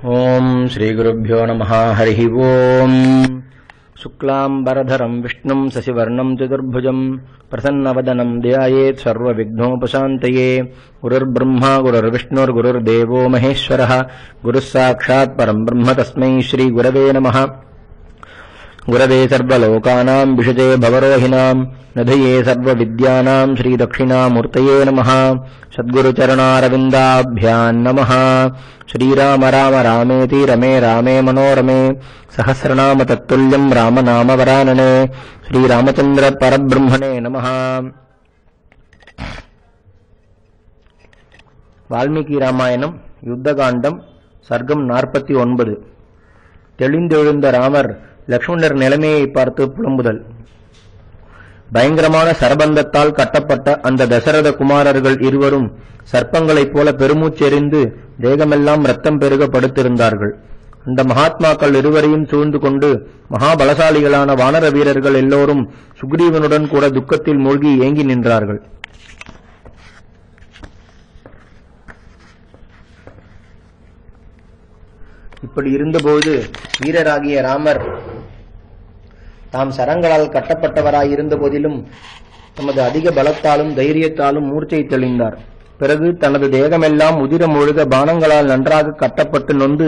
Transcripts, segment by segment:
ओम श्री गुरुभ्यो नमः। हरिः ओम्। शुक्लांबरधरं विष्णुं शशिवर्णं चतुर्भुजं प्रसन्नवदनं ध्यायेत् सर्वविघ्नोपशान्तये। गुरुर्ब्रह्मा गुरुर्विष्णुर्गुरुर्देवो महेश्वरः। गुरुः साक्षात् परं ब्रह्म तस्मै श्री गुरवे नमः। गुरवे सर्वलोकानां विषजे भवरोहिणां नधये सर्वविद्यानां श्रीदक्षिणामूर्तये नमः। सद्गुरुचरणारविन्दाभ्यां नमः। श्रीराम राम रामेति रमे रामे मनोरमे सहस्रनाम तत्तुल्यं रामनामवरानने। श्रीरामचन्द्र परब्रह्मणे नमः। வால்மீகி ராமாயணம் யுத்தகாண்டம் சர்க்கம் 49. தெளிந்தெழுந்த ராமர் லக்ஷ்மணர் நிலைமையை பார்த்து புலம்புதல். பயங்கரமான சரபந்தத்தால் கட்டப்பட்ட அந்த தசரத குமாரர்கள் இருவரும் சர்ப்பங்களைப் போல பெருமூச்செறிந்து தேகமெல்லாம் ரத்தம் பெருக படுத்திருந்தார்கள். அந்த மகாத்மாக்கள் இருவரையும் சூழ்ந்து கொண்டு மகாபலசாலிகளான வானர வீரர்கள் எல்லோரும் சுக்ரீவனுடன் கூட துக்கத்தில் மூழ்கி ஏங்கி நின்றார்கள். இப்படி இருந்தபோது வீரராகிய ராமர் தாம் சரங்களால் கட்டப்பட்டவராயிருந்த போதிலும் தமது அதிக பலத்தாலும் தைரியத்தாலும் மூர்ச்சை தெளிந்தார். பிறகு தனது தேகமெல்லாம் உதிரம் ஒழுக பானங்களால் நன்றாக கட்டப்பட்டு நொந்து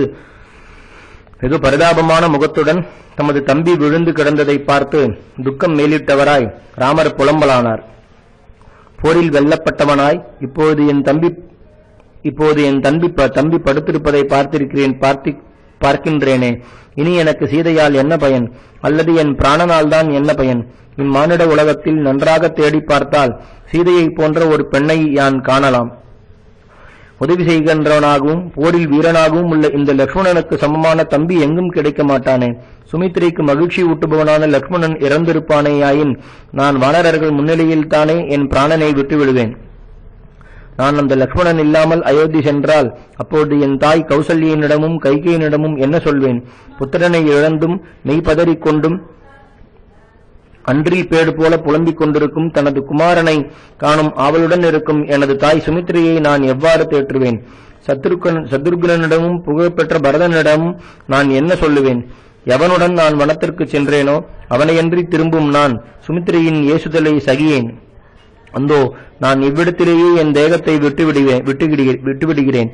வெகு பரிதாபமான முகத்துடன் தமது தம்பி விழுந்து கிடந்ததை பார்த்து துக்கம் மேலிட்டவராய் ராமர் புலம்பலானார். போரில் வெல்லப்பட்டவனாய் இப்போது என் தம்பி படுத்திருப்பதை பார்க்கின்றேனே. இனி எனக்கு சீதையால் என்ன பயன், அல்லது என் பிராணனால் தான் என்ன பயன்? இம்மானிட உலகத்தில் நன்றாக தேடி பார்த்தால் சீதையை போன்ற ஒரு பெண்ணை யான் காணலாம். உதவி செய்கின்றவனாகவும் போரில் வீரனாகவும் உள்ள இந்த லக்ஷ்மணனுக்கு சமமான தம்பி எங்கும் கிடைக்க மாட்டானே. சுமித்திரைக்கு மகிழ்ச்சி ஊட்டுபவனான லக்ஷ்மணன் இறந்திருப்பானேயாயின் நான் வானரர்கள் முன்னிலையில் தானே என் பிராணனை விட்டுவிடுவேன். நான் அந்த லக்ஷ்மணன் இல்லாமல் அயோத்தி சென்றால் அப்போது என் தாய் கௌசல்யனிடமும் கைகேயனிடமும் என்ன சொல்வேன்? புத்திரனை இழந்தும் மெய்பதறிக் கொண்டும் அன்றில் பேடு போல புலம்பிக் கொண்டிருக்கும் தனது குமாரனை காணும் ஆவலுடன் இருக்கும் எனது தாய் சுமித்திரையை நான் எவ்வாறு தேற்றுவேன்? சத்ருக்னனிடமும் புகழ்பெற்ற பரதனிடமும் நான் என்ன சொல்லுவேன்? எவனுடன் நான் வனத்திற்கு சென்றேனோ அவனையன்றி திரும்பும் நான் சுமித்திரையின் ஏசுதலை சகியேன். அந்தோ நான் இவ்விடத்திலேயே என் தேகத்தை விட்டுவிடுகிறேன்.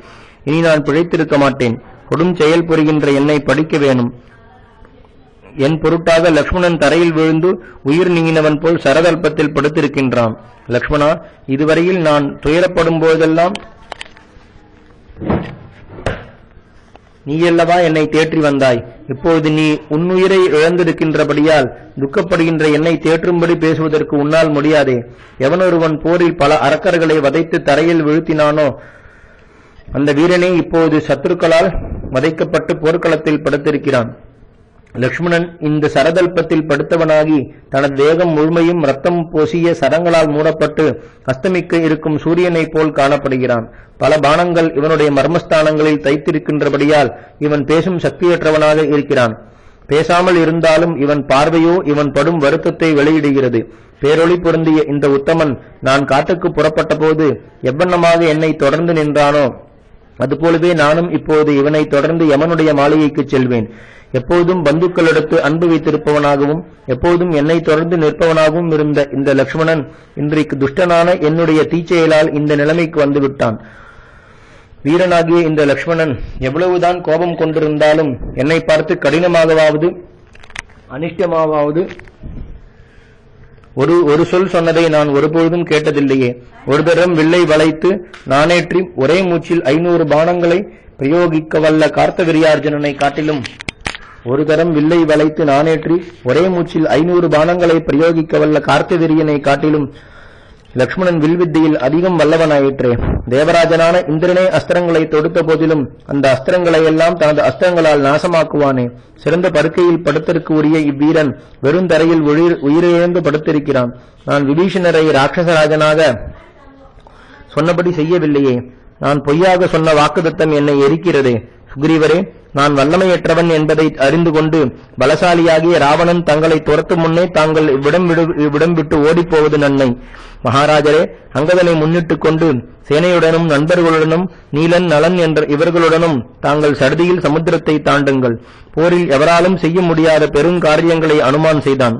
இனி நான் பிழைத்திருக்க மாட்டேன். கொடும் செயல் புரிகின்ற என்னை படிக்க வேணும். என் பொருட்டாக லக்ஷ்மணன் தரையில் விழுந்து உயிர் நீங்கினவன் போல் சரதல்பத்தில் படுத்திருக்கின்றான். லக்ஷ்மணா, இதுவரையில் நான் துயரப்படும் போதெல்லாம் நீயல்லவா என்னை தேற்றி வந்தாய். இப்போது நீ உன்னுயிரை இழந்திருக்கின்றபடியால் துக்கப்படுகின்ற என்னை தேற்றும்படி பேசுவதற்கு உன்னால் முடியாதே. எவனொருவன் போரில் பல அரக்கர்களை வதைத்து தரையில் வீழ்த்தினானோ அந்த வீரனே இப்போது சத்துருக்களால் வதைக்கப்பட்டு போர்க்களத்தில் படுத்திருக்கிறான். லக்ஷ்மணன் இந்த சரதல்பத்தில் படுத்தவனாகி தனது தேகம் முழுமையும் ரத்தம் பூசிய சரங்களால் மூடப்பட்டு அஸ்தமிக்க இருக்கும் சூரியனைப் போல் காணப்படுகிறான். பல பானங்கள் இவனுடைய மர்மஸ்தானங்களில் தைத்திருக்கின்றபடியால் இவன் பேசும் சக்தியற்றவனாக இருக்கிறான். பேசாமல் இருந்தாலும் இவன் பார்வையோ இவன் படும் வருத்தத்தை வெளியிடுகிறது. பேரொளி பொருந்திய இந்த உத்தமன் நான் காட்டுக்கு புறப்பட்ட போது எவ்வண்ணமாக என்னை தொடர்ந்து நின்றானோ அதுபோலவே நானும் இப்போது இவனை தொடர்ந்து யமனுடைய மாளிகைக்கு செல்வேன். எப்போதும் பந்துக்களிடத்து அன்பு வைத்திருப்பவனாகவும் எப்போதும் என்னை தொடர்ந்து நிற்பவனாகவும் இருந்த இந்த லக்ஷ்மணன் இன்றைக்கு துஷ்டனான என்னுடைய தீச்செயலால் இந்த நிலைமைக்கு வந்துவிட்டான். வீரனாகிய இந்த லக்ஷ்மணன் எவ்வளவுதான் கோபம் கொண்டிருந்தாலும் என்னை பார்த்து கடினமாகவாவது அனிஷ்டமாவது ஒரு சொல் சொன்னதை நான் ஒருபொழுதும் கேட்டதில்லையே. ஒரு தரம் வில்லை வளைத்து நானேற்றி ஒரே மூச்சில் 500 பானங்களை பிரயோகிக்க வல்ல கார்த்தவீர்யார்ஜுனனை காட்டிலும் ஒரு தரம் வில்லை வளைத்து நானேற்றி ஒரே மூச்சில் 500 பானங்களை பிரயோகிக்க வல்ல கார்த்தவீரியனை காட்டிலும் லக்ஷ்மணன் வில்வித்தையில் அதிகம் வல்லவனாயிற்றே. தேவராஜனான இந்திரனே அஸ்திரங்களை தொடுத்த போதிலும் அந்த அஸ்திரங்களை எல்லாம் தனது அஸ்திரங்களால் நாசமாக்குவானே. சிறந்த படுக்கையில் படுத்திற்கு உரிய இவ்வீரன் வெறும் தரையில் உயிரிழந்து படுத்திருக்கிறான். நான் விபீஷணரை ராட்சசராஜனாக சொன்னபடி செய்யவில்லையே. நான் பொய்யாக சொன்ன வாக்குதத்தம் என்னை எரிக்கிறதே. சுக்ரீவரே, நான் வல்லமையற்றவன் என்பதை அறிந்து கொண்டு பலசாலியாகிய ராவணன் தங்களை துரத்தும் முன்னே தாங்கள் இவ்விடம் விட்டு ஓடிப்போவது நன்மை. மகாராஜரே, அங்கதனை முன்னிட்டுக் கொண்டு சேனையுடனும் நண்பர்களுடனும் நீலன் நலன் என்ற இவர்களுடனும் தாங்கள் சடுதியில் சமுத்திரத்தை தாண்டுங்கள். போரில் எவராலும் செய்ய முடியாத பெருங்காரியங்களை அனுமான் செய்தான்.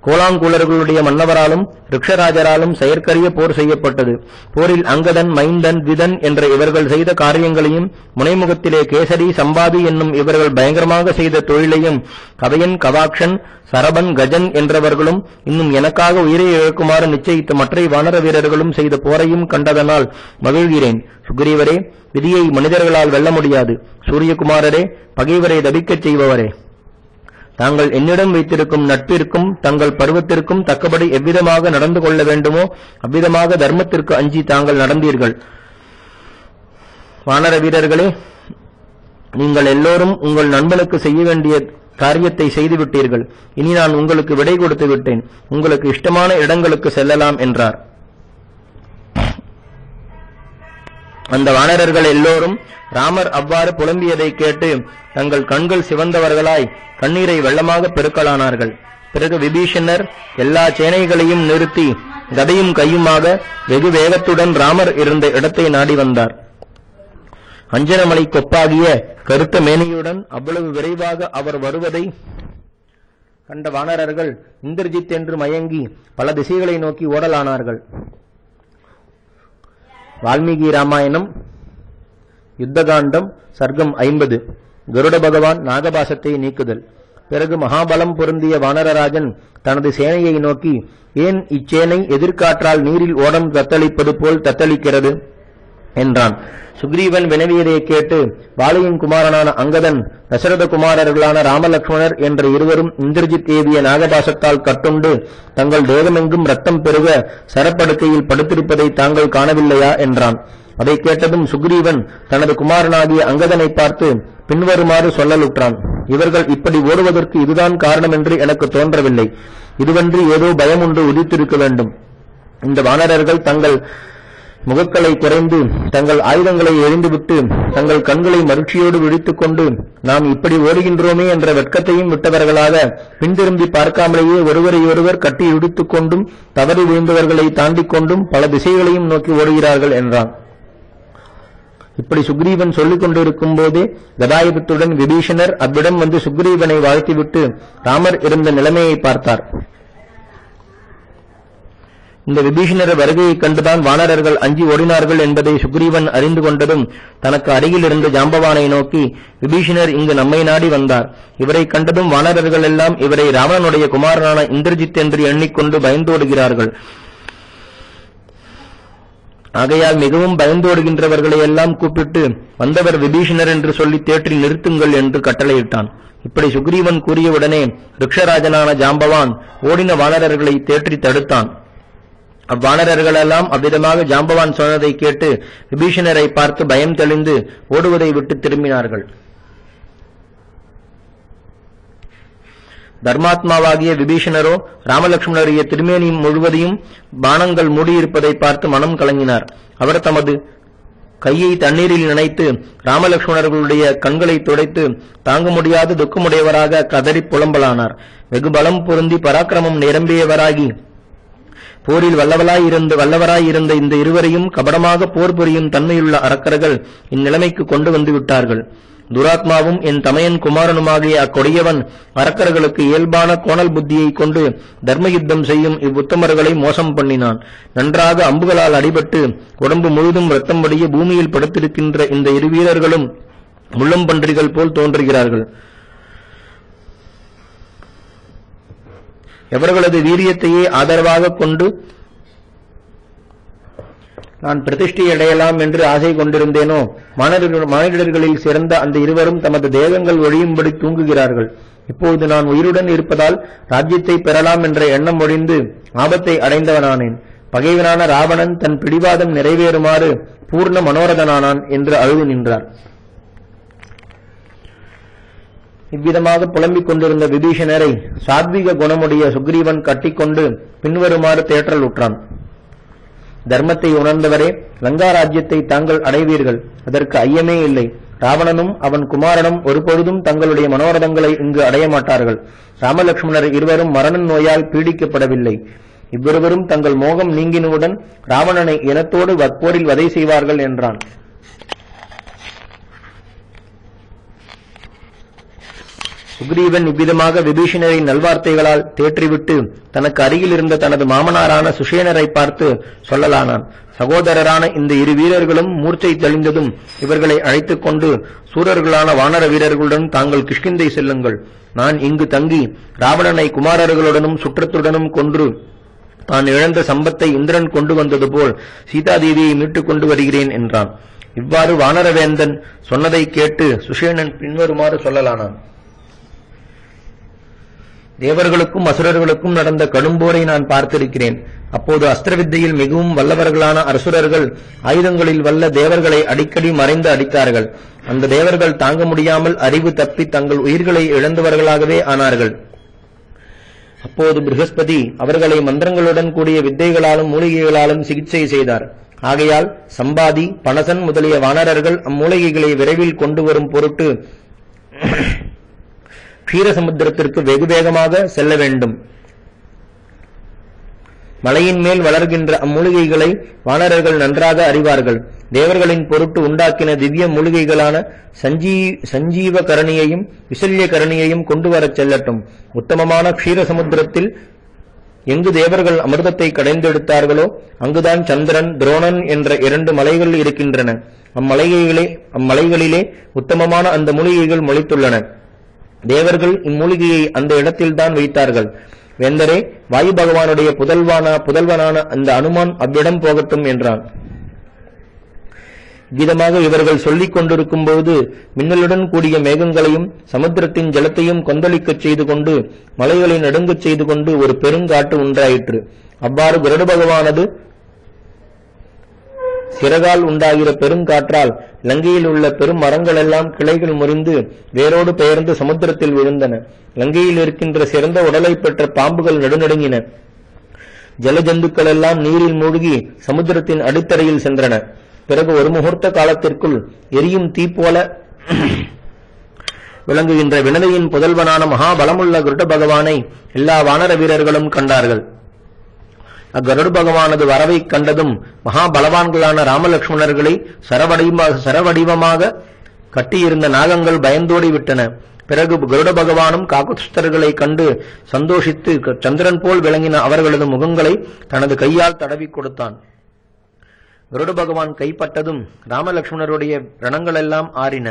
கோலாங்கூலர்களுடைய மன்னவராலும் ரிக்ஷராஜராலும் செயற்கரிய போர் செய்யப்பட்டது. போரில் அங்கதன், மைந்தன், விதன் என்ற இவர்கள் செய்த காரியங்களையும், முனைமுகத்திலே கேசரி, சம்பாதி என்னும் இவர்கள் பயங்கரமாக செய்த தொழிலையும், கவையன், கவாக்ஷன், சரபன், கஜன் என்றவர்களும் இன்னும் எனக்காக உயிரை இழக்குமாறு நிச்சயித்த மற்ற வானர வீரர்களும் செய்த போரையும் கண்டதனால் மகிழ்கிறேன். சுக்ரீவரே, விதியை மனிதர்களால் வெல்ல முடியாது. சூரியகுமாரரே, பகைவரை தபிக்கச் செய்பவரே, தாங்கள் என்னிடம் வைத்திருக்கும் நட்பிற்கும் தங்கள் பருவத்திற்கும் தக்கபடி எவ்விதமாக நடந்து கொள்ள வேண்டுமோ அவ்விதமாக தர்மத்திற்கு அஞ்சி தாங்கள் நடந்தீர்கள். வானர வீரர்களே, நீங்கள் எல்லோரும் உங்கள் நண்பனுக்கு செய்ய வேண்டிய காரியத்தை செய்துவிட்டீர்கள். இனி நான் உங்களுக்கு விடை கொடுத்து விட்டேன். உங்களுக்கு இஷ்டமான இடங்களுக்கு செல்லலாம் என்றார். அந்த வானரர்கள் எல்லோரும் ராமர் அவ்வாறு புலம்பியதை கேட்டு தங்கள் கண்கள் சிவந்தவர்களாய் கண்ணீரை வெள்ளமாக பெருக்கலானார்கள். பிறகு விபீஷணர் எல்லா சேனைகளையும் நிறுத்தி கதையும் கையுமாக வெகு வேகத்துடன் ராமர் இருந்த இடத்தை நாடி வந்தார். அஞ்சனமலை கொப்பாகிய கருத்த மேனியுடன் அவ்வளவு விரைவாக அவர் வருவதை கண்ட வானரர்கள் இந்திரஜித் என்று மயங்கி பல திசைகளை நோக்கி ஓடலானார்கள். வால்மீகி ராமாயணம் யுத்தகாண்டம் சர்க்கம் 50. கருட பகவான் நாகபாசத்தை நீக்குதல். பிறகு மகாபலம் பொருந்திய வானரராஜன் தனது சேனையை நோக்கி, ஏன் இச்சேனை எதிர்காற்றால் நீரில் ஓடம் தத்தளிப்பது போல் தத்தளிக்கிறது என்றான். சுக்ரீவன் வினவியதை கேட்டு வாலியின் குமாரனான அங்கதன், தசரத குமாரர்களான ராமலக்ஷ்மணர் என்ற இருவரும் இந்திரஜித் ஏவிய நாகபாசத்தால் கட்டுண்டு தங்கள் தேகமெங்கும் ரத்தம் பெருக சரப்படுக்கையில் படுத்திருப்பதை தாங்கள் காணவில்லையா என்றான். அதை கேட்டதும் சுக்ரீவன் தனது குமாரனாகிய அங்கதனை பார்த்து பின்வருமாறு சொல்லலுற்றான். இவர்கள் இப்படி ஓடுவதற்கு இதுதான் காரணம் என்று எனக்கு தோன்றவில்லை. இதுவன்றி ஏதோ பயம் ஒன்று உதித்திருக்க வேண்டும். இந்த வானரர்கள் தங்கள் முகக்களை குறைந்து தங்கள் ஆயுதங்களை எறிந்துவிட்டு தங்கள் கண்களை மகிழ்ச்சியோடு விழித்துக் கொண்டு நாம் இப்படி ஓடுகின்றோமே என்ற வெட்கத்தையும் விட்டவர்களாக பின்திரும்பி பார்க்காமலேயே ஒருவரையொருவர் கட்டி இழுத்துக் கொண்டும் தவறி விழுந்தவர்களை தாண்டிக் கொண்டும் பல திசைகளையும் நோக்கி ஓடுகிறார்கள் என்றான். இப்படி சுக்ரீவன் சொல்லிக் கொண்டிருக்கும் போதே கதாயுதத்துடன் விபீஷணர் அவ்விடம் வந்து சுக்ரீவனை வாழ்த்திவிட்டு ராமர் இருந்த நிலைமையை பார்த்தார். இந்த விபீஷணர் வருகையைக் கண்டுதான் வானரர்கள் அஞ்சி ஓடினார்கள் என்பதை சுக்ரீவன் அறிந்து கொண்டதும் தனக்கு அருகில் இருந்த ஜாம்பவானை நோக்கி, விபீஷணர் இங்கு நம்மை நாடி வந்தார். இவரை கண்டதும் வானரர்கள் எல்லாம் இவரை ராவணனுடைய குமாரனான இந்திரஜித் என்று எண்ணிக்கொண்டு பயந்தோடுகிறார்கள். ஆகையால் மிகவும் பயந்தோடுகின்றவர்களை எல்லாம் கூப்பிட்டு வந்தவர் விபீஷணர் என்று சொல்லி தேற்றி நிறுத்துங்கள் என்று கட்டளையிட்டான். இப்படி சுக்ரீவன் கூறியவுடனே ரிக்ஷராஜனான ஜாம்பவான் ஓடின வானரர்களை தேற்றி தடுத்தான். அவ்வானரர்களெல்லாம் அவ்விதமாக ஜாம்பவான் சொன்னதை கேட்டு விபீஷணரை பார்த்து பயம் தெளிந்து ஓடுவதை விட்டு திரும்பினார்கள். தர்மாத்மாவாகிய விபீஷணரோ ராமலட்சுமணருடைய திருமேனி முழுவதையும் பானங்கள் மூடியிருப்பதை பார்த்து மனம் கலங்கினார். அவர் தமது கையை தண்ணீரில் நினைத்து ராமலட்சுமணர்களுடைய கண்களை துடைத்து தாங்க முடியாத துக்கமுடையவராக கதறி புலம்பலானார். வெகு பலம் பொருந்தி பராக்கிரமம் நிரம்பியவராகி போரில் வல்லவராயிருந்த இந்த இருவரையும் கபடமாக போர் புரியும் தன்மையுள்ள அரக்கர்கள் இந்நிலைமைக்கு கொண்டு வந்து விட்டார்கள். துராத்மாவும் என் தமையன் குமாரனுமாகிய அக்கொடியவன் அரக்கர்களுக்கு இயல்பான கோணல் புத்தியை கொண்டு தர்ம யுத்தம் செய்யும் இவ்வுத்தமர்களை மோசம் பண்ணினான். நன்றாக அம்புகளால் அடிபட்டு உடம்பு முழுதும் ரத்தம் வடிய பூமியில் படுத்திருக்கின்ற இந்த இரு வீரர்களும் முள்ளம்பன்றிகள் போல் தோன்றுகிறார்கள். எவர்களது வீரியத்தையே ஆதரவாக கொண்டு நான் பிரதிஷ்டை அடையலாம் என்று ஆசை கொண்டிருந்தேனோ, மானிடர்களில் சிறந்த அந்த இருவரும் தமது தேகங்கள் ஒழியும்படி தூங்குகிறார்கள். இப்போது நான் உயிருடன் இருப்பதால் ராஜ்யத்தை பெறலாம் என்ற எண்ணம் ஒழிந்து ஆபத்தை அடைந்தவனானேன். பகைவனான ராவணன் தன் பிடிவாதம் நிறைவேறுமாறு பூர்ண மனோரதனானான் என்று அழுது நின்றார். இவ்விதமாக புலம்பிக் கொண்டிருந்த விபீஷணரை சாத்விக குணமுடைய சுக்ரீவன் கட்டிக்கொண்டு பின்வருமாறு தேற்றல் உற்றான். தர்மத்தை உணர்ந்தவரே, லங்கா ராஜ்யத்தை தாங்கள் அடைவீர்கள், அதற்கு ஐயமே இல்லை. ராவணனும் அவன் குமாரனும் ஒருபொழுதும் தங்களுடைய மனோரதங்களை இங்கு அடைய மாட்டார்கள். ராமலட்சுமணர் இருவரும் மரண நோயால் பீடிக்கப்படவில்லை. இவ்விருவரும் தங்கள் மோகம் நீங்கினவுடன் ராவணனை இனத்தோடு போரில் வதை செய்வார்கள் என்றான். சுக்ரீவன் இவ்விதமாக விபீஷணரை நல்வார்த்தைகளால் தேற்றிவிட்டு தனக்கு அருகில் இருந்த தனது மாமனாரான சுஷேனரை பார்த்து சொல்லலானான். சகோதரரான இந்த இரு வீரர்களும் மூர்ச்சை தெளிந்ததும் இவர்களை அழைத்துக் கொண்டு சூரர்களான வானர வீரர்களுடன் தாங்கள் கிஷ்கிந்தை செல்லுங்கள். நான் இங்கு தங்கி ராவணனை குமாரர்களுடனும் சுற்றத்துடனும் கொன்று தான் இழந்த சம்பத்தை இந்திரன் கொண்டு வந்தது போல் சீதாதேவியை மீட்டுக் கொண்டு வருகிறேன் என்றான். இவ்வாறு வானரவேந்தன் சொன்னதை கேட்டு சுஷேனன் பின்வருமாறு சொல்லலானான். தேவர்களுக்கும் அசுரர்களுக்கும் நடந்த கடும்போரை நான் பார்த்திருக்கிறேன். அப்போது அஸ்திரவித்தையில் மிகவும் வல்லவர்களான அசுரர்கள் ஆயுதங்களில் வல்ல தேவர்களை அடிக்கடி மறைந்து அடித்தார்கள். அந்த தேவர்கள் தாங்க முடியாமல் அறிவு தப்பி தங்கள் உயிர்களை இழந்தவர்களாகவே ஆனார்கள். அப்போது ப்ரஹஸ்பதி அவர்களை மந்திரங்களுடன் கூடிய வித்தைகளாலும் மூலிகைகளாலும் சிகிச்சை செய்தார். ஆகையால் சம்பாதி, பனசன் முதலிய வானரர்கள் அம்மூலிகைகளை விரைவில் கொண்டு வரும் பொருட்டு க்ஷீரசமுத்திரத்திற்கு வெகு வேகமாக செல்ல வேண்டும். மலையின் மேல் வளர்கின்ற அம்மூலிகைகளை வானரர்கள் நன்றாக அறிவார்கள். தேவர்களின் பொருட்டு உண்டாக்கின திவ்ய மூலிகைகளான சஞ்சீவ கரணியையும் விசல்ய கரணியையும் கொண்டு வரச் செல்லட்டும். உத்தமமான க்ஷீரசமுத்திரத்தில் எங்கு தேவர்கள் அமிர்தத்தை கடைந்தெடுத்தார்களோ அங்குதான் சந்திரன், துரோணன் என்ற 2 மலைகள் இருக்கின்றன. அம்மலைகளிலே உத்தமமான அந்த மூலிகைகள் முளைத்துள்ளன. தேவர்கள் இம்மூலிகையை அந்த இடத்தில்தான் வைத்தார்கள். வேந்தரே, வாயு பகவானுடைய புதல்வனான அந்த அனுமான் அவ்விடம் போகட்டும் என்றான். விதமாக இவர்கள் சொல்லிக் கொண்டிருக்கும் போது மின்னலுடன் கூடிய மேகங்களையும் சமுத்திரத்தின் ஜலத்தையும் கொந்தளிக்கச் செய்து கொண்டு மலைகளை நடுங்கச் செய்து கொண்டு ஒரு பெருங்காற்று உண்டாயிற்று. அவ்வாறு கருட பகவானது சிறகால் உண்டாகிற பெருங்காற்றால் லங்கையில் உள்ள பெரும் மரங்கள் எல்லாம் கிளைகள் முறிந்து வேரோடு பெயர்ந்து சமுத்திரத்தில் விழுந்தன. லங்கையில் இருக்கின்ற சிறந்த உடலை பெற்ற பாம்புகள் நடுநடுங்கின. ஜலஜந்துக்கள் எல்லாம் நீரில் மூழ்கி சமுத்திரத்தின் அடித்தரையில் சென்றன. பிறகு ஒரு முகூர்த்த காலத்திற்குள் எரியும் தீ போல விளங்குகின்ற வினதையின் புதல்வனான மகாபலமுள்ள கருட பகவானை எல்லா வானர வீரர்களும் கண்டார்கள். அக்கருட பகவானது வரவை கண்டதும் மகாபலவான்களான ராமலட்சுமணர்களை சரவடிவமாக கட்டியிருந்த நாகங்கள் பயந்தோடி விட்டன. பிறகு கருட பகவானும் காகுத்ஸ்தர்களை கண்டு சந்தோஷித்து சந்திரன் போல் விளங்கின அவர்களது முகங்களை தனது கையால் தடவி கொடுத்தான். கருட பகவான் கைப்பட்டதும் ராமலட்சுமணருடைய ரணங்களெல்லாம் ஆறின.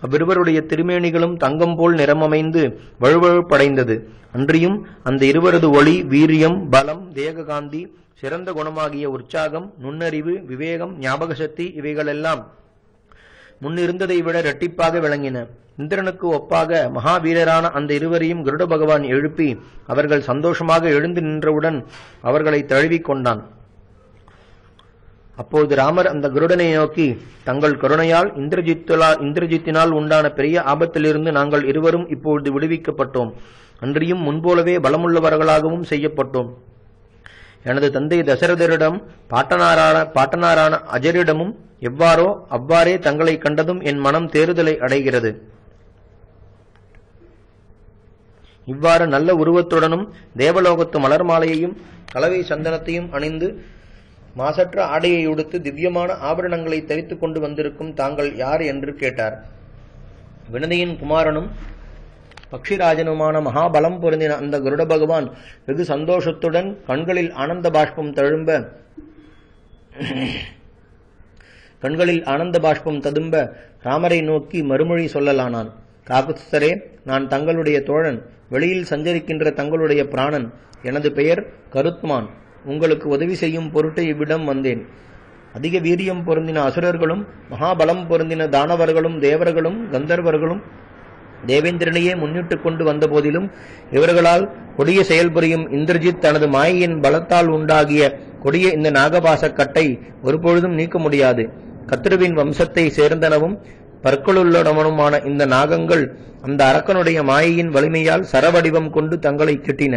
அவ்விருவருடைய திருமேனிகளும் தங்கம் போல் நிறமமைந்து வழுவழுப்படைந்தது. அன்றியும் அந்த இருவரது ஒளி, வீரியம், பலம், தேககாந்தி, சிறந்த குணமாகிய உற்சாகம், நுண்ணறிவு, விவேகம், ஞாபக சக்தி இவைகளெல்லாம் முன்னிருந்ததை விட இரட்டிப்பாக விளங்கின. இந்திரனுக்கு ஒப்பாக மகாவீரரான அந்த இருவரையும் கருட பகவான் எழுப்பி அவர்கள் சந்தோஷமாக எழுந்து நின்றவுடன் அவர்களை தழுவிக் கொண்டான். அப்போது ராமர் அந்த கருடனை நோக்கி, தங்கள் கருணையால் இந்திரஜித்தினால் உண்டான பெரிய ஆபத்திலிருந்து நாங்கள் இருவரும் இப்பொழுது விடுவிக்கப்பட்டோம். அன்றியும் முன்போலவே பலமுள்ளவர்களாகவும் செய்யப்பட்டோம். எனது தந்தை தசரதரிடம் பாட்டனாரான அஜரிடமும் எவ்வாறோ அவ்வாறே தங்களை கண்டதும் என் மனம் தேறுதலை அடைகிறது. இவ்வாறு நல்ல உருவத்துடனும் தேவலோகத்து மலர் மாலையையும் கலவை சந்தனத்தையும் அணிந்து மாசற்ற ஆடையை உடுத்து திவ்யமான ஆபரணங்களை தரித்துக் கொண்டு வந்திருக்கும் தாங்கள் யார் என்று கேட்டார். வினதையின் குமாரனும் பக்ஷிராஜனுமான மகாபலம் பொருந்தின அந்த கருட பகவான் வெகு சந்தோஷத்துடன் கண்களில் ஆனந்த பாஷ்பம் ததும்ப ராமரை நோக்கி மறுமொழி சொல்லலானான். காகுத்ஸ்தரே, நான் தங்களுடைய தோழன், வெளியில் சஞ்சரிக்கின்ற தங்களுடைய பிராணன். எனது பெயர் கருத்மான். உங்களுக்கு உதவி செய்யும் பொருட்டு இவ்விடம் வந்தேன். அதிக வீரியம் பொருந்தின அசுரர்களும் மகாபலம் பொருந்தின தானவர்களும் தேவர்களும் கந்தர்வர்களும் தேவேந்திரனையே முன்னிட்டுக் கொண்டு வந்த போதிலும் இவர்களால் கொடிய செயல்புரியும் இந்திரஜித் தனது மாயையின் பலத்தால் உண்டாகிய கொடிய இந்த நாகபாச கட்டை ஒருபொழுதும் நீக்க முடியாது. கத்ருவின் வம்சத்தை சேர்ந்தனவும் பற்களுள்ளடவனுமான இந்த நாகங்கள் அந்த அரக்கனுடைய மாயையின் வலிமையால் சரவடிவம் கொண்டு தங்களை கிட்டின.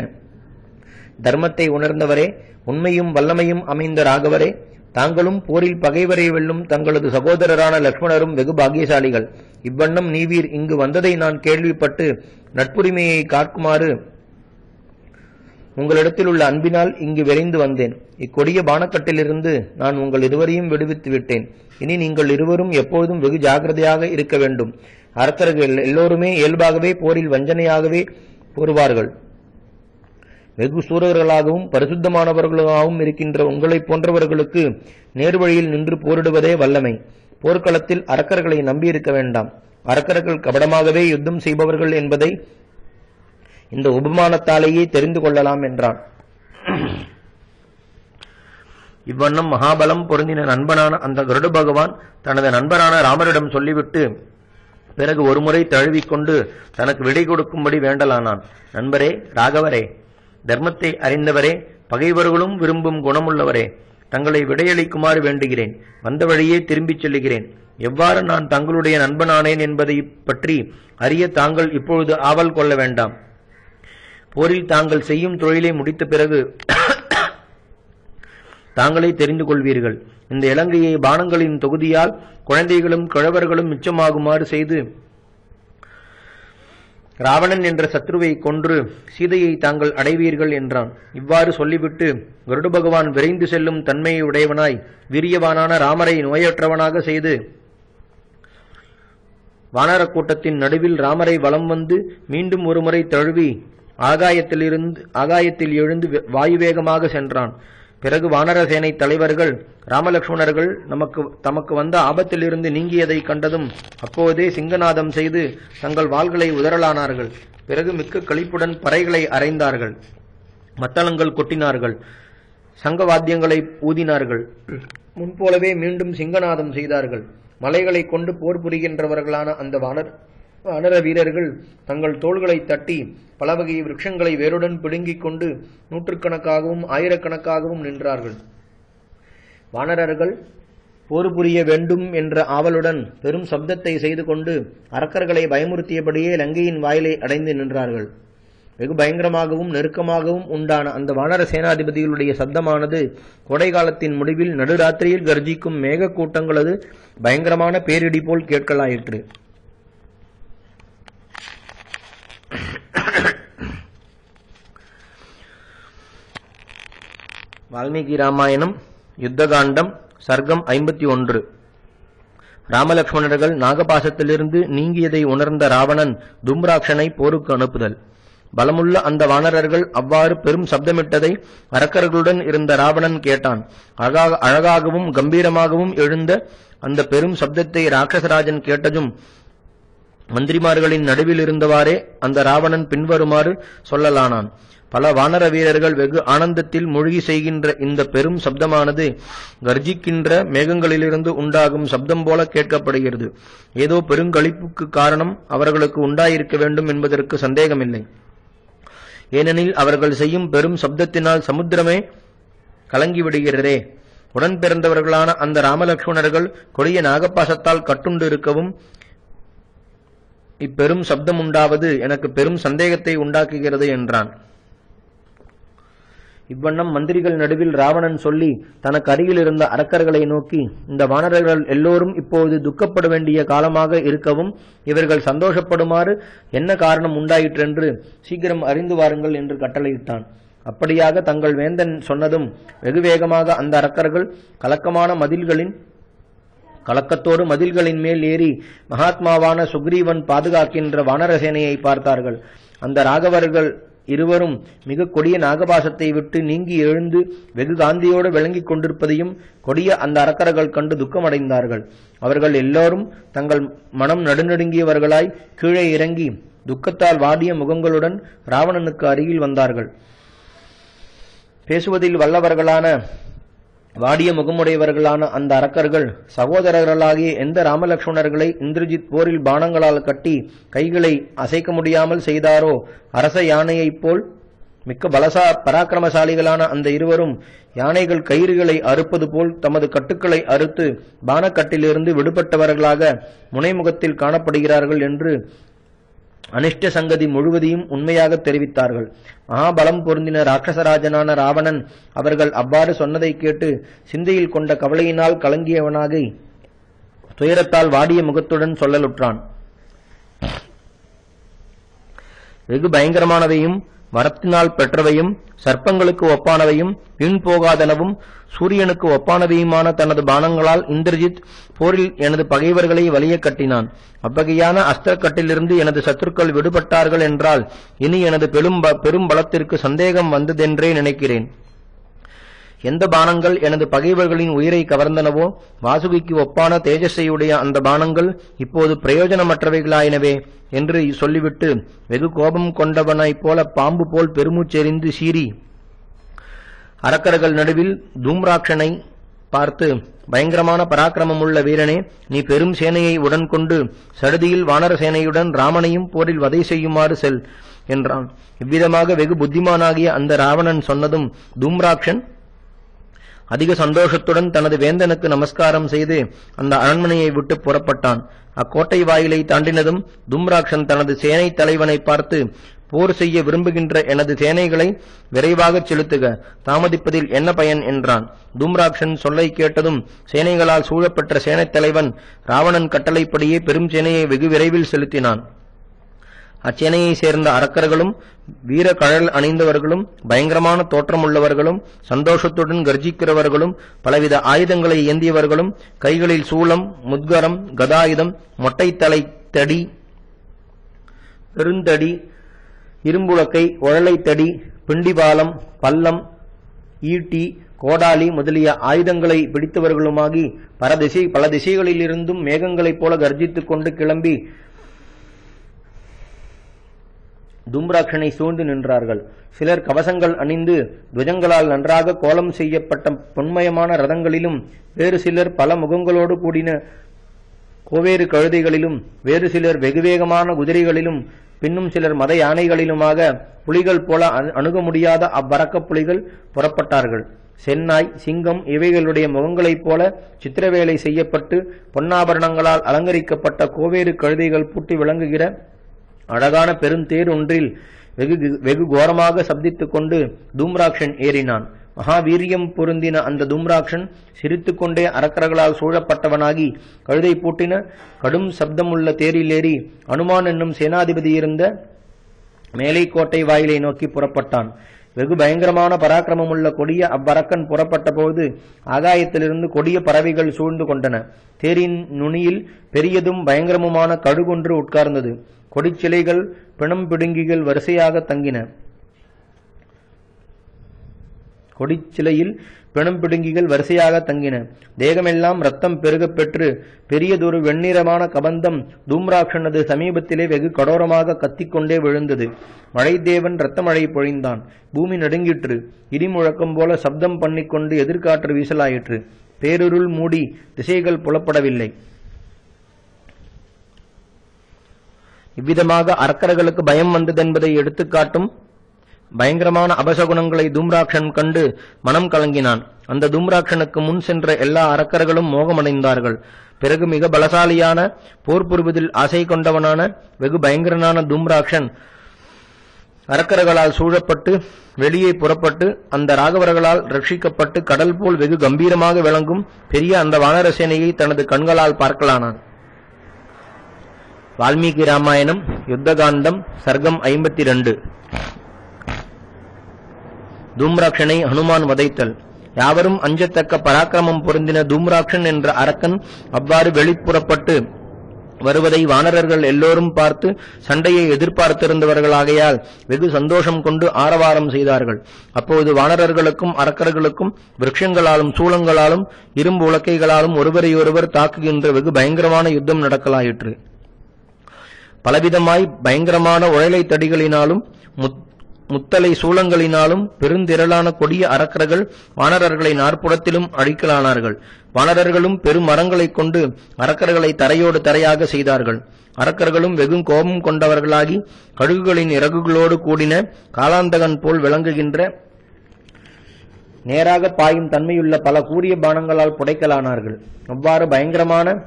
தர்மத்தை உணர்ந்தவரே, உண்மையும் வல்லமையும் அமைந்த ராகவரே, தாங்களும் போரில் பகைவரை வெல்லும் தங்களது சகோதரரான லக்ஷ்மணரும் வெகு பாக்கியசாலிகள். இவ்வண்ணம் நீவீர் இங்கு வந்ததை நான் கேள்விப்பட்டு நட்புரிமையை காக்குமாறு உங்களிடத்தில் உள்ள அன்பினால் இங்கு விரைந்து வந்தேன். இக்கொடிய பானக்கட்டிலிருந்து நான் உங்கள் இருவரையும் விடுவித்து விட்டேன். இனி நீங்கள் இருவரும் எப்பொழுதும் வெகு ஜாகிரதையாக இருக்க வேண்டும். அரக்கர்கள் எல்லோருமே இயல்பாகவே போரில் வஞ்சனையாகவே போருவார்கள். வெகு சூரர்களாகவும் பரிசுத்தமானவர்களாகவும் இருக்கின்ற உங்களைப் போன்றவர்களுக்கு நேர்வழியில் நின்று போரிடுவதே வல்லமை. போர்க்களத்தில் அரக்கர்களை நம்பியிருக்க வேண்டாம். அரக்கர்கள் கபடமாகவே யுத்தம் செய்பவர்கள் என்பதை இந்த உபமானத்தாலேயே தெரிந்து கொள்ளலாம் என்றான். இவ்வண்ணம் மகாபலம் பொருந்தின நண்பனான அந்த கருட பகவான் தனது நண்பரான ராமரிடம் சொல்லிவிட்டு பிறகு ஒருமுறை தழுவிக்கொண்டு தனக்கு விடை கொடுக்கும்படி வேண்டலானான். நண்பரே, ராகவரே, தர்மத்தை அறிந்தவரே, பகைவர்களும் விரும்பும் குணமுள்ளவரே, தங்களை விடையளிக்குமாறு வேண்டுகிறேன். வந்த வழியே திரும்பிச் செல்லுகிறேன். எவ்வாறு நான் தங்களுடைய நண்பனானேன் என்பதை பற்றி அறிய தாங்கள் இப்பொழுது ஆவல் கொள்ள வேண்டாம். போரில் தாங்கள் செய்யும் தொழிலை முடித்த பிறகு தாங்களே தெரிந்து கொள்வீர்கள். இந்த இலங்கையை பானங்களின் தொகுதியால் குழந்தைகளும் கிழவர்களும் மிச்சமாகுமாறு செய்து ராவணன் என்ற சத்ருவை கொன்று சீதையை தாங்கள் அடைவீர்கள் என்றான். இவ்வாறு சொல்லிவிட்டு கருட பகவான் விரைந்து செல்லும் தன்மையை உடையவனாய் வீரியவானான ராமரை நோயற்றவனாக செய்து வானர கூட்டத்தின் நடுவில் ராமரை வலம் வந்து மீண்டும் ஒருமுறை தழுவி ஆகாயத்தில் எழுந்து வாயுவேகமாக சென்றான். பிறகு வானரசேனை தலைவர்கள் ராமலட்சுமணர்கள் தமக்கு வந்த ஆபத்திலிருந்து நீங்கியதை கண்டதும் அப்போதே சிங்கநாதம் செய்து தங்கள் வாள்களை உதறலானார்கள். பிறகு மிக்க களிப்புடன் பறைகளை அறைந்தார்கள், மத்தளங்கள் கொட்டினார்கள், சங்கவாத்தியங்களை ஊதினார்கள். முன்போலவே மீண்டும் சிங்கநாதம் செய்தார்கள். மலைகளை கொண்டு போர் புரிகின்றவர்களான அந்த வானர வீரர்கள் தங்கள் தோள்களை தட்டி பல வகை விருட்சங்களை வேருடன் பிடுங்கிக் கொண்டு நூற்றுக்கணக்காகவும் ஆயிரக்கணக்காகவும் நின்றார்கள். வானரர்கள் போர் புரிய வேண்டும் என்ற ஆவலுடன் பெரும் சப்தத்தை செய்து கொண்டு அரக்கர்களை பயமுறுத்தியபடியே லங்கையின் வாயிலை அடைந்து நின்றார்கள். வெகு பயங்கரமாகவும் நெருக்கமாகவும் உண்டான அந்த வானர சேனாதிபதிகளுடைய சப்தமானது கோடை காலத்தின் முடிவில் நடுராத்திரியில் கர்ஜிக்கும் மேக கூட்டங்களது பயங்கரமான பேரிடி போல் கேட்கலாயிற்று. வால்மீகி ராமாயணம் யுத்தகாண்டம் சர்க்கம் 51. ராமலட்சுமணர்கள் நாகபாசத்திலிருந்து நீங்கியதை உணர்ந்த ராவணன் தும்ராட்சனை போருக்கு அனுப்புதல். பலமுள்ள அந்த வானரர்கள் அவ்வாறு பெரும் சப்தமிட்டதை அரக்கர்களுடன் இருந்த ராவணன் கேட்டான். அழகாகவும் கம்பீரமாகவும் எழுந்த அந்த பெரும் சப்தத்தை ராட்சசராஜன் கேட்டதும் மந்திரிமார்களின் நடுவில் இருந்தவாறே அந்த ராவணன் பின்வருமாறு சொல்லலானான். பல வானர வீரர்கள் வெகு ஆனந்தத்தில் மூழ்கி செய்கின்ற இந்த பெரும் சப்தமானது கர்ஜிக்கின்ற மேகங்களிலிருந்து உண்டாகும் சப்தம் போல கேட்கப்படுகிறது. ஏதோ பெருங்களிப்புக்கு காரணம் அவர்களுக்கு உண்டாயிருக்க வேண்டும் என்பதற்கு சந்தேகமில்லை. ஏனெனில் அவர்கள் செய்யும் பெரும் சப்தத்தினால் சமுத்திரமே கலங்கிவிடுகிறதே. உடன் பிறந்தவர்களான அந்த ராமலட்சுமணர்கள் கொடிய நாகப்பாசத்தால் கட்டுண்டு இருக்கவும் இப்பெரும் சப்தம் உண்டாவது எனக்கு பெரும் சந்தேகத்தை உண்டாக்குகிறது என்றான். இவ்வண்ணம் மந்திரிகள் நடுவில் ராவணன் சொல்லி தனக்கு அருகில் இருந்த அரக்கர்களை நோக்கி, இந்த வானரர்கள் எல்லோரும் இப்போது துக்கப்பட வேண்டிய காலமாக இருக்கவும் இவர்கள் சந்தோஷப்படுமாறு என்ன காரணம் உண்டாயிற்றென்று சீக்கிரம் அறிந்து வாருங்கள் என்று கட்டளையிட்டான். அப்படியாக தங்கள் வேந்தன் சொன்னதும் வெகு வேகமாக அந்த அரக்கர்கள் கலக்கத்தோடு மதில்களின் மேல் ஏறி மகாத்மாவான சுக்ரீவன் பாதுகாக்கின்ற வானரசேனையை பார்த்தார்கள். அந்த ராகவர்கள் இருவரும் மிக கொடிய நாகபாசத்தை விட்டு நீங்கி எழுந்து வெகு காந்தியோடு விளங்கிக் கொண்டிருப்பதையும் கொடிய அந்த அரக்கர்கள் கண்டு துக்கமடைந்தார்கள். அவர்கள் எல்லோரும் தங்கள் மனம் நடுநடுங்கியவர்களாய் கீழே இறங்கி துக்கத்தால் வாடிய முகங்களுடன் ராவணனுக்கு அருகில் வந்தார்கள். பேசுவதில் வல்லவர்களான வாடிய முகமுடையவர்களான அந்த அரக்கர்கள் சகோதரர்களாகிய எந்த ராமலட்சுமணர்களை இந்திரஜித் போரில் பானங்களால் கட்டி கைகளை அசைக்க முடியாமல் செய்தாரோ, அரச யானையைப் போல் மிக்க பராக்கிரமசாலிகளான அந்த இருவரும் யானைகள் கயிறுகளை அறுப்பது போல் தமது கட்டுக்களை அறுத்து பானக்கட்டிலிருந்து விடுபட்டவர்களாக முனைமுகத்தில் காணப்படுகிறார்கள் என்று அனிஷ்ட சங்கதி முழுவதையும் உண்மையாக தெரிவித்தார்கள். மகாபலம் பொருந்தின ராட்சசராஜனான ராவணன் அவர்கள் அவ்வாறு சொன்னதை கேட்டு சிந்தையில் கொண்ட கவலையினால் கலங்கியவனாகி துயரத்தால் வாடிய முகத்துடன் சொல்லலுற்றான். வெகு பயங்கரமானவையும் வரத்தினால் பெற்றவையும் சர்ப்பங்களுக்கு ஒப்பானவையும் வீண் போகாதனவும் சூரியனுக்கு ஒப்பானவையுமான தனது பானங்களால் இந்திரஜித் போரில் எனது பகைவர்களை வலிய கட்டினான். அவ்வகையான அஸ்திரக்கட்டிலிருந்து எனது சத்துருக்கள் விடுபட்டார்கள் என்றால் இனி எனது பெரும் பலத்திற்கு சந்தேகம் வந்ததென்றே நினைக்கிறேன். எந்த பானங்கள் எனது பகைவர்களின் உயிரை கவர்ந்தனவோ வாசுகிக்கு ஒப்பான தேஜஸையுடைய அந்த பானங்கள் இப்போது பிரயோஜனமற்றவைகளாயினவே என்று சொல்லிவிட்டு வெகு கோபம் கொண்டவனாய்ப் போல பாம்பு போல் பெருமூச்செறிந்து சீறி அரக்கர்கள் நடுவில் தூம்ராட்சனை பார்த்து, பயங்கரமான பராக்கிரமமுள்ள வீரனே, நீ பெரும் சேனையை உடன் கொண்டு சடுதியில் வானர சேனையுடன் ராமனையும் போரில் வதை செய்யுமாறு செல் என்றான். இவ்விதமாக வெகு புத்திமானாகிய அந்த ராவணன் சொன்னதும் தூம்ராட்சன் அதிக சந்தோஷத்துடன் தனது வேந்தனுக்கு நமஸ்காரம் செய்து அந்த அரண்மனையை விட்டு புறப்பட்டான். அக்கோட்டை வாயிலை தாண்டினதும் தூம்ராட்சன் தனது சேனை தலைவனை பார்த்து, போர் செய்ய விரும்புகின்ற எனது சேனைகளை விரைவாகச் செலுத்துக, தாமதிப்பதில் என்ன பயன் என்றான். தூம்ராட்சன் சொல்லை கேட்டதும் சேனைகளால் சூழப்பெற்ற சேனைத் தலைவன் ராவணன் கட்டளைப்படியே பெரும் சேனையை வெகு விரைவில் செலுத்தினான். அச்சேனையை சேர்ந்த அரக்கர்களும் வீர கழல் அணிந்தவர்களும் பயங்கரமான தோற்றமுள்ளவர்களும் சந்தோஷத்துடன் கர்ஜிக்கிறவர்களும் பலவித ஆயுதங்களை ஏந்தியவர்களும் கைகளில் சூலம், முத்கரம், கதாயுதம், மொட்டைத்தலை தடி, பெருந்தடி, இரும்புலக்கை, ஒழலைத்தடி, பிண்டிபாலம், பல்லம், ஈட்டி, கோடாலி முதலிய ஆயுதங்களை பிடித்தவர்களுமாகி பல திசைகளிலிருந்தும் மேகங்களைப் போல கர்ஜித்துக் கொண்டு கிளம்பி தூம்ராட்சனை சூழ்ந்து நின்றார்கள். சிலர் கவசங்கள் அணிந்து துவஜங்களால் நன்றாக கோலம் செய்யப்பட்ட பொன்மயமான ரதங்களிலும், வேறு சிலர் பல முகங்களோடு கூடின கோவேறு கழுதைகளிலும், வேறு சிலர் வெகுவேகமான குதிரைகளிலும், பின்னும் சிலர் மத யானைகளிலுமாக புலிகள் போல அணுக முடியாத அவ்வரக்க புலிகள் புறப்பட்டார்கள். சென்னாய், சிங்கம் இவைகளுடைய முகங்களைப் போல சித்திரவேலை செய்யப்பட்டு பொன்னாபரணங்களால் அலங்கரிக்கப்பட்ட கோவேறு கழுதைகள் பூட்டி விளங்குகிற அழகான பெருந்தேர் ஒன்றில் வெகு கோரமாக சப்தித்துக் கொண்டு தூம்ராட்சன் ஏறினான். மகாவீரியம் பொருந்தின அந்த தூம்ராட்சன் சிரித்துக் கொண்டே அரக்கர்களால் சூழப்பட்டவனாகி கழுதை பூட்டின கடும் சப்தமுள்ள தேரில் ஏறி அனுமான் என்னும் சேனாதிபதி இருந்த மேலை கோட்டை வாயிலை நோக்கி புறப்பட்டான். வெகு பயங்கரமான பராக்கிரமமுள்ள கொடிய அவ்வரக்கன் புறப்பட்ட போது ஆகாயத்திலிருந்து கொடிய பறவைகள் சூழ்ந்து கொண்டன. தேரின் நுனியில் பெரியதும் பயங்கரமுமான கழுகொன்று உட்கார்ந்தது. கொடிச்சிலைகள், பிணம் பிடுங்கிகள் வரிசையாக தங்கின. கொடிச்சிலையில் பிணம் பிடுங்கிகள் வரிசையாக தங்கின. தேகமெல்லாம் ரத்தம் பெருகப் பெற்று பெரியதொரு வெண்ணிறமான கபந்தம் தூம்ராட்சனது சமீபத்திலே வெகு கடோரமாக கத்திக்கொண்டே விழுந்தது. மழைதேவன் இரத்தமழை பொழிந்தான். பூமி நடுங்கிற்று. இடி முழக்கம் போல சப்தம் பண்ணிக்கொண்டு எதிர்காற்று வீசலாயிற்று. பேருருள் மூடி திசைகள் புலப்படவில்லை. இவ்விதமாக அரக்கர்களுக்கு பயம் வந்ததென்பதை எடுத்துக்காட்டும் பயங்கரமான அபசகுணங்களை தூம்ராட்சன் கண்டு மனம் கலங்கினான். அந்த தூம்ராட்சனுக்கு முன் சென்ற எல்லா அரக்கர்களும் மோகமடைந்தார்கள். பிறகு மிக பலசாலியான போர் புரிவதில் ஆசை கொண்டவனான வெகு பயங்கரனான தூம்ராட்சன் அரக்கர்களால் சூழப்பட்டு வெளியே புறப்பட்டு அந்த ராகவர்களால் ரட்சிக்கப்பட்டு கடல் போல் வெகு கம்பீரமாக விளங்கும் பெரிய அந்த வானர சேனையை தனது கண்களால் பார்க்கலானான். வால்மீகி ராமாயணம் யுத்தகாண்டம் சர்க்கம் 52. தூம்ராட்சனை ஹனுமான் வதைத்தல். யாவரும் அஞ்சத்தக்க பராக்கிரமம் பொருந்தின தூம்ராட்சன் என்ற அரக்கன் அவ்வாறு வெளிப்புறப்பட்டு வருவதை வானரர்கள் எல்லோரும் பார்த்து சண்டையை எதிர்பார்த்திருந்தவர்களாகையால் வெகு சந்தோஷம் கொண்டு ஆரவாரம் செய்தார்கள். அப்போது வானரர்களுக்கும் அரக்கர்களுக்கும் விருட்சங்களாலும் சூளங்களாலும் இரும்பு உலக்கைகளாலும் ஒருவரையொருவர் தாக்குகின்ற வெகு பயங்கரமான யுத்தம் நடக்கலாயிற்று. பலவிதமாய் பயங்கரமான உழலை தடிகளினாலும் முத்தலை சூளங்களினாலும் பெருந்திரளான கொடிய அரக்கர்கள் வானரர்களை நாற்புறத்திலும் அழிக்கலானார்கள். வானரர்களும் பெரும் மரங்களைக் கொண்டு அரக்கர்களை தரையோடு தரையாக செய்தார்கள். அரக்கர்களும் வெகு கோபம் கொண்டவர்களாகி கழுகுகளின் இறகுகளோடு கூடின காலாந்தகன் போல் விளங்குகின்ற நேராக பாயும் தன்மையுள்ள பல கூரிய பானங்களால் புடைக்கலானார்கள். அவ்வாறு பயங்கரமான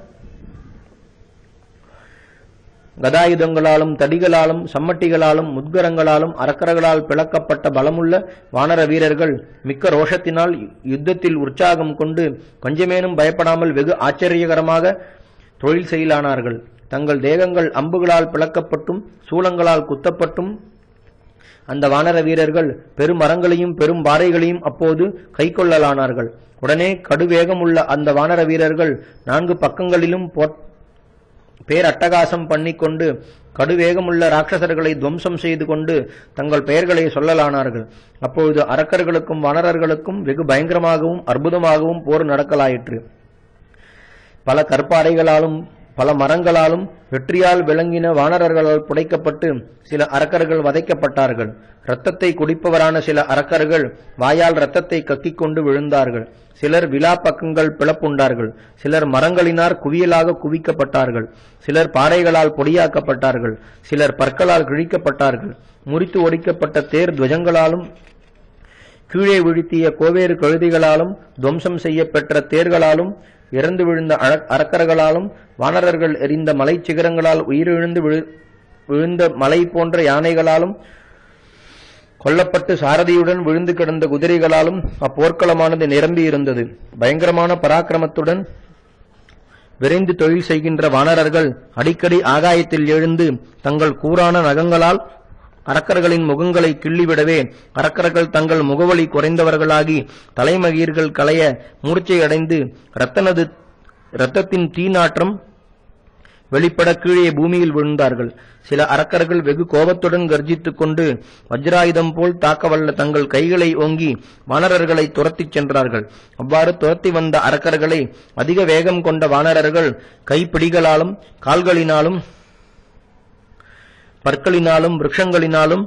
கதாயுதங்களாலும் தடிகளாலும் சம்மட்டிகளாலும் முத்கரங்களாலும் அரக்கர்களால் பிளக்கப்பட்ட பலமுள்ள வானர வீரர்கள் மிக்க ரோஷத்தினால் யுத்தத்தில் உற்சாகம் கொண்டு கொஞ்சமேனும் பயப்படாமல் வெகு ஆச்சரியகரமாக தொழில் செய்யலானார்கள். தங்கள் தேகங்கள் அம்புகளால் பிளக்கப்பட்டும் சூளங்களால் குத்தப்பட்டும் அந்த வானர வீரர்கள் பெரும் மரங்களையும் பெரும் பாறைகளையும் அப்போது கை கொள்ளலானார்கள். உடனே கடுவேகமுள்ள அந்த வானர வீரர்கள் 4 பக்கங்களிலும் பேரட்டகாசம் பண்ணிக்கொண்டு கடுவேகமுள்ள ராட்சசர்களை துவம்சம் செய்து கொண்டு தங்கள் பெயர்களை சொல்லலானார்கள். அப்பொழுது அரக்கர்களுக்கும் வானரர்களுக்கும் வெகு பயங்கரமாகவும் அற்புதமாகவும் போர் நடக்கலாயிற்று. பல கற்பாறைகளாலும் பல மரங்களாலும் வெற்றியால் விளங்கின வானரர்களால் புடைக்கப்பட்டு சில அரக்கர்கள் வதைக்கப்பட்டார்கள். இரத்தத்தை குடிப்பவரான சில அரக்கர்கள் வாயால் இரத்தத்தை கக்கிக் கொண்டு விழுந்தார்கள். சிலர் விலா பக்கங்கள் பிளப்புண்டார்கள். சிலர் மரங்களினார் குவியலாக குவிக்கப்பட்டார்கள். சிலர் பாறைகளால் பொடியாக்கப்பட்டார்கள். சிலர் பற்களால் கிழிக்கப்பட்டார்கள். முறித்து ஒடிக்கப்பட்ட தேர் துவஜங்களாலும் கீழே வீழ்த்திய கோவேறு கழுதிகளாலும் துவம்சம் செய்யப்பெற்ற தேர்களாலும் இறந்து விழுந்த அரக்கர்களாலும் வானரர்கள் எறிந்த மலை சிகரங்களால் உயிரிழந்து விழுந்த மலை போன்ற யானைகளாலும் கொல்லப்பட்டு சாரதியுடன் விழுந்து கிடந்த குதிரைகளாலும் அப்போர்க்களமானது நிரம்பி இருந்தது. பயங்கரமான பராக்கிரமத்துடன் விரைந்து தொழில் செய்கின்ற வானரர்கள் அடிக்கடி ஆகாயத்தில் எழுந்து தங்கள் கூரான நகங்களால் அரக்கர்களின் முகங்களை கிள்ளிவிடவே அரக்கர்கள் தங்கள் முகவலி குறைந்தவர்களாகி தலைமகீர்கள் களைய மூர்ச்சையடைந்து இரத்தத்தின் தீநாற்றம் வெளிப்பட கீழே பூமியில் விழுந்தார்கள். சில அரக்கர்கள் வெகு கோபத்துடன் கர்ஜித்துக் கொண்டு வஜ்ராயுதம் போல் தாக்கவல்ல தங்கள் கைகளை ஓங்கி வானரர்களை துரத்திச் சென்றார்கள். அவ்வாறு துரத்தி வந்த அரக்கர்களை அதிக வேகம் கொண்ட வானரர்கள் கைப்பிடிகளாலும் கால்களினாலும் பற்களினாலும் விருட்சங்களினாலும்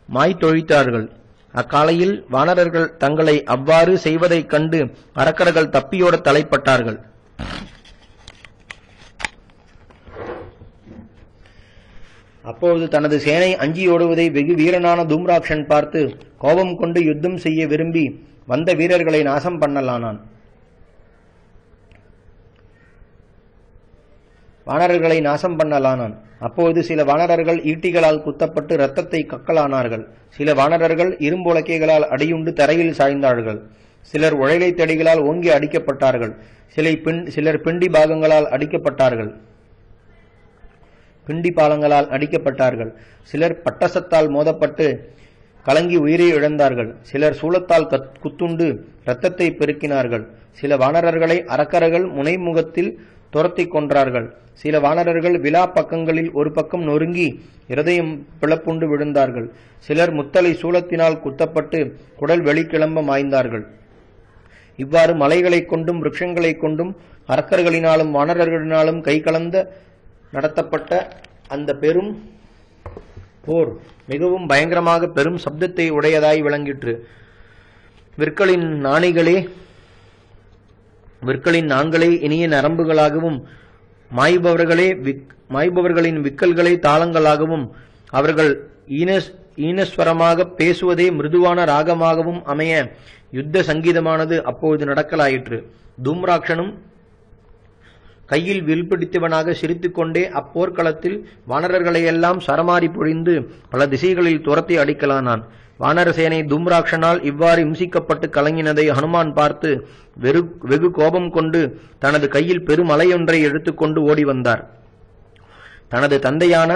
மாய்த்தொழித்தார்கள். அக்காலையில் வானரர்கள் தங்களை அவ்வாறு செய்வதைக் கண்டு அரக்கர்கள் தப்பியோட தலைப்பட்டார்கள். அப்பொழுது தனது சேனை அஞ்சியோடுவதை வெகு வீரனான தூம்ராக்ஷன் பார்த்து கோபம் கொண்டு யுத்தம் செய்ய விரும்பி வந்த வீரர்களை நாசம் பண்ணலானான். வானரர்களை நாசம் பண்ணலானான். அப்போது சில வானரர்கள் ஈட்டிகளால் குத்தப்பட்டு இரத்தத்தை கக்கலானார்கள். சில வானரர்கள் இரும்புலக்கைகளால் அடியுண்டு தரையில் சாய்ந்தார்கள். சிலர் உழைலை தடிகளால் ஓங்கி அடிக்கப்பட்டார்கள். சிலர் பிண்டி பாகங்களால் அடிக்கப்பட்டார்கள். பிண்டி பாலங்களால் அடிக்கப்பட்டார்கள். சிலர் பட்டசத்தால் மோதப்பட்டு கலங்கி உயிரை இழந்தார்கள். சிலர் சூலத்தால் குத்துண்டு இரத்தத்தை பெருக்கினார்கள். சில வானரர்களை அரக்கர்கள் முனைமுகத்தில் துரத்தி கொன்றார்கள். சில வானரர்கள் விலா பக்கங்களில் ஒரு பக்கம் நொறுங்கி இருதயம் பிளப்புண்டு விழுந்தார்கள். சிலர் முத்தலை சூலத்தினால் குத்தப்பட்டு குடல் வெளிக்கிளம்ப மாய்ந்தார்கள். இவ்வாறு மலைகளைக் கொண்டும் விருட்சங்களைக் கொண்டும் அரக்கர்களினாலும் வானரர்களினாலும் கைகலந்த நடத்தப்பட்ட அந்த பெரும் போர் மிகவும் பயங்கரமாக பெரும் சப்தத்தை உடையதாய் விளங்கிற்று. விற்களின் நாண்களே இனிய நரம்புகளாகவும் மாய்பவர்களின் விக்கல்களை தாளங்களாகவும் அவர்கள் ஈனஸ்வரமாக பேசுவதே மிருதுவான ராகமாகவும் அமைய யுத்த சங்கீதமானது அப்பொழுது நடக்கலாயிற்று. தூம்ராக்ஷனும் கையில் வில் பிடித்தவனாக சிரித்துக் கொண்டே அப்போர்க்களத்தில் வானரர்களையெல்லாம் சரமாரி பொழிந்து பல திசைகளில் துரத்தி அடிக்கலானான். வானரசேனை தூம்ராக்ஷனால் இவ்வாறு இம்சிக்கப்பட்டு கலங்கினதை ஹனுமான் பார்த்து வெகு கோபம் கொண்டு தனது கையில் பெருமலையொன்றை எடுத்துக்கொண்டு ஓடி வந்தார். தனது தந்தையான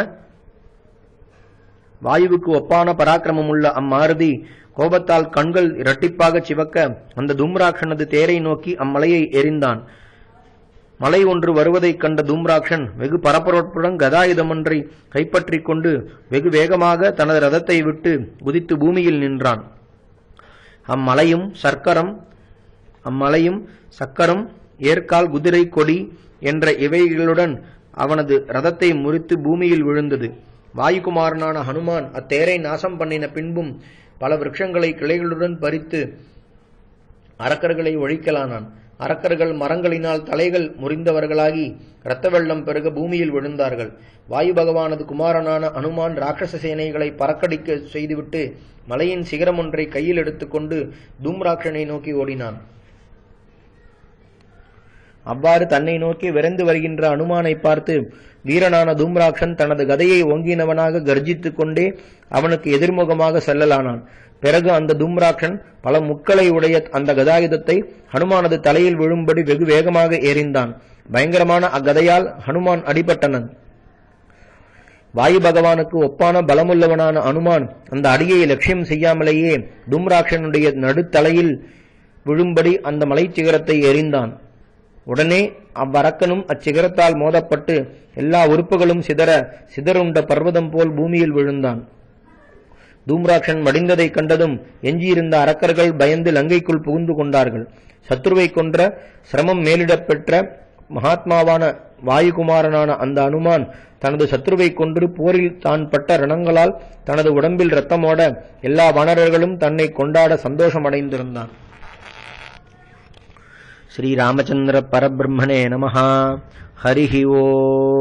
வாயுவுக்கு ஒப்பான பராக்கிரமமுள்ள அம்மாருதி கோபத்தால் கண்கள் இரட்டிப்பாக சிவக்க அந்த தூம்ராக்ஷனது தேரை நோக்கி அம்மலையை எறிந்தான். மலை ஒன்று வருவதைக் கண்ட தூம்ராக்ஷன் வெகு பரபரப்புடன் கதாயுதமொன்றை கைப்பற்றிக் கொண்டு வெகு வேகமாக தனது ரதத்தை விட்டு குதித்து பூமியில் நின்றான். அம்மலையும் சக்கரம் ஏற்கால் குதிரை கொடி என்ற இவைகளுடன் அவனது ரதத்தை முறித்து பூமியில் விழுந்தது. வாயுகுமாரனான ஹனுமான் அத்தேரை நாசம் பண்ணின பின்பும் பல விருட்சங்களை கிளைகளுடன் பறித்து அரக்கர்களை ஒழிக்கலானான். அரக்கர்கள் மரங்களினால் தலைகள் முறிந்தவர்களாகி இரத்த வெள்ளம் பெருக பூமியில் விழுந்தார்கள். வாயு பகவானது குமாரனான அனுமான் ராட்சச சேனைகளை பறக்கடிக்க செய்துவிட்டு மலையின் சிகரம் ஒன்றை கையில் எடுத்துக்கொண்டு தூம்ராக்ஷனை நோக்கி ஓடினான். அவ்வாறு தன்னை நோக்கி விரைந்து வருகின்ற அனுமானை பார்த்து வீரனான தூம்ராக்ஷன் தனது கதையை ஓங்கினவனாக கர்ஜித்துக் கொண்டே அவனுக்கு எதிர்முகமாக செல்லலானான். பிறகு அந்த தூம்ராக்ஷன் பல முட்களை உடைய அந்த கதாயுதத்தை ஹனுமானது தலையில் விழும்படி வெகு வேகமாக எறிந்தான். பயங்கரமான அக்கதையால் ஹனுமான் அடிபட்டனன். வாயு பகவானுக்கு ஒப்பான பலமுள்ளவனான அனுமான் அந்த அடியை லட்சியம் செய்யாமலேயே தூம்ராட்சனுடைய நடுத்தலையில் விழும்படி அந்த மலைச்சிகரத்தை எறிந்தான். உடனே அவ்வரக்கனும் அச்சிகரத்தால் மோதப்பட்டு எல்லா உறுப்புகளும் சிதறுண்ட பர்வதம் போல் பூமியில் விழுந்தான். தூம்ராட்சன் மடிந்ததை கண்டதும் எஞ்சியிருந்த அரக்கர்கள் பயந்து லங்கைக்குள் புகுந்து கொண்டார்கள். சத்ருவை கொன்ற சிரமம் மேலிடப் பெற்ற மகாத்மாவான வாயுகுமாரனான அந்த அனுமான் தனது சத்ருவை கொன்று போரில் தான் பட்ட ரணங்களால் தனது உடம்பில் இரத்தமோட எல்லா வானரர்களும் தன்னை கொண்டாட சந்தோஷமடைந்திருந்தான். ஸ்ரீ ராமச்சந்திர பரபிரம்மணே நமஹ. ஹரிஹி ஓம்.